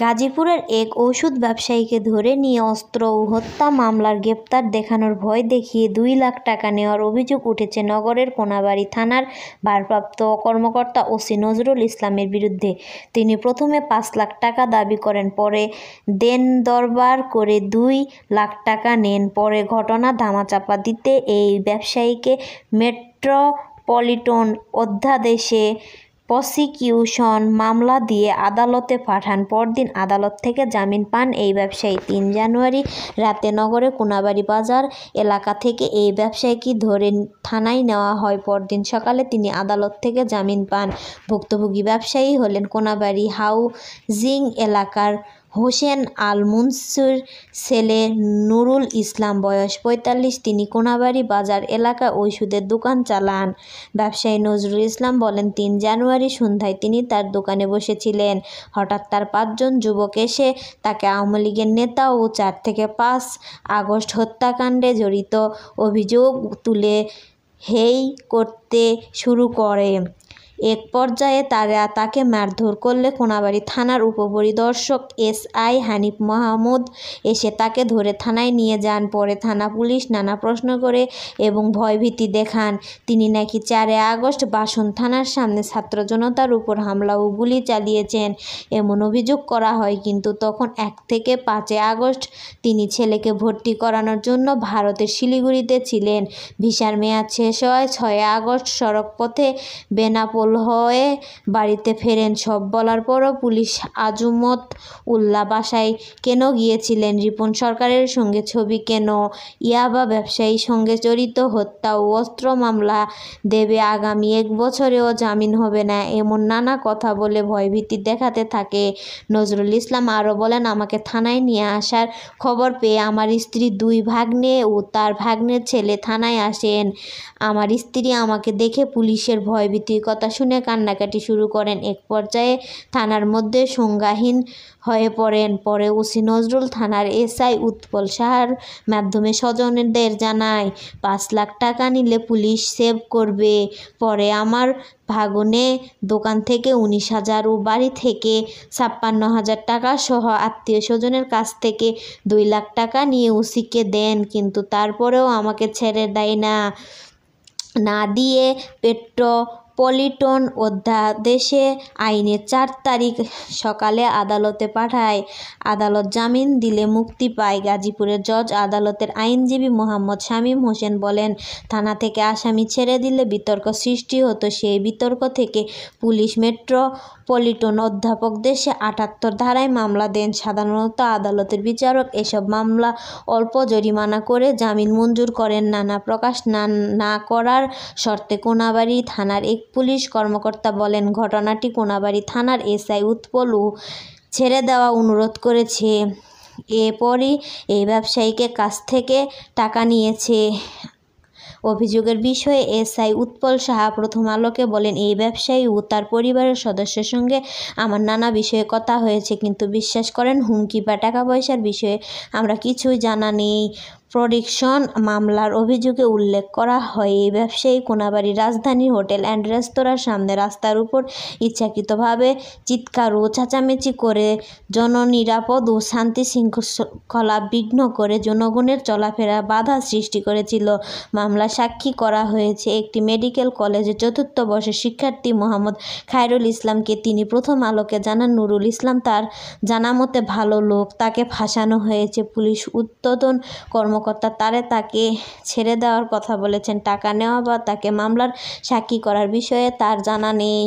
গাজীপুরের এক ওষুধ ব্যবসায়ীকে ধরে নিয়ে অস্ত্র ও হত্যা মামলার গ্রেপ্তার দেখানোর ভয় দেখিয়ে 2 লাখ টাকা নেওয়ার অভিযোগ উঠেছে নগরের কোনাবাড়ী থানার ভারপ্রাপ্ত কর্মকর্তা ওসি নজরুল ইসলামের বিরুদ্ধে। তিনি প্রথমে 5 লাখ টাকা দাবি করেন, পরে দেন দরবার করে 2 লাখ টাকা নেন। পরে ঘটনা ধামাচাপা দিতে এই ব্যবসায়ীকে মেট্রোপলিটন অধ্যাদেশে প্রসিকিউশন মামলা দিয়ে আদালতে পাঠান। পরদিন আদালত থেকে জামিন পান এই ব্যবসায়ী। 3 জানুয়ারি রাতে নগরে কোনাবাড়ী বাজার এলাকা থেকে এই ব্যবসায়ীকে ধরে থানায় নেওয়া হয়। পরদিন সকালে তিনি আদালত থেকে জামিন পান। ভুক্তভোগী ব্যবসায়ী হলেন কোনাবাড়ী হাউজিং এলাকার হোসেন আল মুনসির ছেলে নুরুল ইসলাম, বয়স 45। তিনি কোনাবাড়ী বাজার এলাকায় ওষুধের দোকান চালান। ব্যবসায়ী নজরুল ইসলাম বলেন, 3 জানুয়ারি সন্ধ্যায় তিনি তার দোকানে বসেছিলেন। হঠাৎ তার 5 জন যুবক এসে তাকে আওয়ামী লীগের নেতা ও 4 থেকে 5 আগস্ট হত্যাকাণ্ডে জড়িত অভিযোগ তুলে হেয় করতে শুরু করে। এক পর্যায়ে তারা তাকে মারধর করলে কোনাবাড়ী থানার উপপরিদর্শক SI হানিফ মাহমুদ এসে তাকে ধরে থানায় নিয়ে যান। পরে থানা পুলিশ নানা প্রশ্ন করে এবং ভয়ভীতি দেখান। তিনি নাকি 4 আগস্ট বাসন থানার সামনে ছাত্র জনতার উপর হামলা ও গুলি চালিয়েছেন এমন অভিযোগ করা হয়। কিন্তু তখন 1 থেকে 5 আগস্ট তিনি ছেলেকে ভর্তি করানোর জন্য ভারতের শিলিগুড়িতে ছিলেন। ভিসার মেয়াদ শেষ হয় 6 আগস্ট সড়ক পথে বেনাপোল হয়ে বাড়িতে ফেরেন। সব বলার পরও পুলিশ আজমত উল্লাহ বাসায় কেন গিয়েছিলেন, রিপন সরকারের সঙ্গে ছবি কেন, ইয়াবা ব্যবসায়ীর সঙ্গে জড়িত হত্যা ও অস্ত্র মামলা দেবে, আগামী 1 বছরেও জামিন হবে না, এমন নানা কথা বলে ভয়ভীতি দেখাতে থাকে। নজরুল ইসলাম আরও বলেন, আমাকে থানায় নিয়ে আসার খবর পেয়ে আমার স্ত্রী, 2 ভাগ্নে ও তার ভাগ্নের ছেলে থানায় আসেন। আমার স্ত্রী আমাকে দেখে পুলিশের ভয়ভীতির কথা শুনে কান্নাকাটি শুরু করেন। এক পর্যায়ে থানার মধ্যে সংজ্ঞাহীন হয়ে পড়েন। পরে ওসি নজরুল থানার SI উৎপল সাহার মাধ্যমে স্বজনদের জানায়, 5 লাখ টাকা নিলে পুলিশ সেভ করবে। পরে আমার ভাগনে দোকান থেকে 19,000 ও বাড়ি থেকে 56,000 টাকা সহ আত্মীয় স্বজনের কাছ থেকে 2 লাখ টাকা নিয়ে ওসিকে দেন, কিন্তু তারপরেও আমাকে ছেড়ে দেয় না দিয়ে মেট্রোপলিটন অধ্যাদেশে আইনের 4 তারিখ সকালে আদালতে পাঠায়। আদালত জামিন দিলে মুক্তি পায়। গাজীপুরের জজ আদালতের আইনজীবী মোহাম্মদ শামীম হোসেন বলেন, থানা থেকে আসামি ছেড়ে দিলে বিতর্ক সৃষ্টি হতো। সেই বিতর্ক থেকে পুলিশ মেট্রোপলিটন অধ্যাদেশে 78 ধারায় মামলা দেন। সাধারণত আদালতের বিচারক এসব মামলা অল্প জরিমানা করে জামিন মঞ্জুর করেন। নানা প্রকাশ না করার শর্তে কোনাবাড়ী থানার এক পুলিশ কর্মকর্তা বলেন, ঘটনাটি কোনাবাড়ী থানার SI উৎপলও ছেড়ে দেওয়া অনুরোধ করেছে। এরপরই এই ব্যবসায়ীকে কাছ থেকে টাকা নিয়েছে। অভিযোগের বিষয়ে SI উৎপল সাহা প্রথম আলোকে বলেন, এই ব্যবসায়ী ও তার পরিবারের সদস্যের সঙ্গে আমার নানা বিষয়ে কথা হয়েছে, কিন্তু বিশ্বাস করেন হুমকি বা টাকা পয়সার বিষয়ে আমরা কিছুই জানা নেই। প্রোডাকশন মামলার অভিযোগে উল্লেখ করা হয়, এই ব্যবসায়ী কোনাবাড়ী রাজধানীর হোটেল অ্যান্ড রেস্তোরাঁর সামনে রাস্তার উপর ইচ্ছাকৃতভাবে চিৎকার ও চেঁচামেচি করে জননিরাপদ ও শান্তি শৃঙ্খলা বিঘ্ন করে জনগণের চলাফেরা বাধা সৃষ্টি করেছিল। মামলা সাক্ষী করা হয়েছে একটি মেডিকেল কলেজের 4র্থ বর্ষের শিক্ষার্থী মোহাম্মদ খায়রুল ইসলামকে। তিনি প্রথম আলোকে জানান, নুরুল ইসলাম তার জানামতে ভালো লোক, তাকে ফাঁসানো হয়েছে। পুলিশ ঊর্ধ্বতন কর্মকর্তা তাকে ছেড়ে দেওয়ার কথা বলেছেন। টাকা নেওয়া বা তাকে মামলার সাক্ষী করার বিষয়ে তার জানা নেই।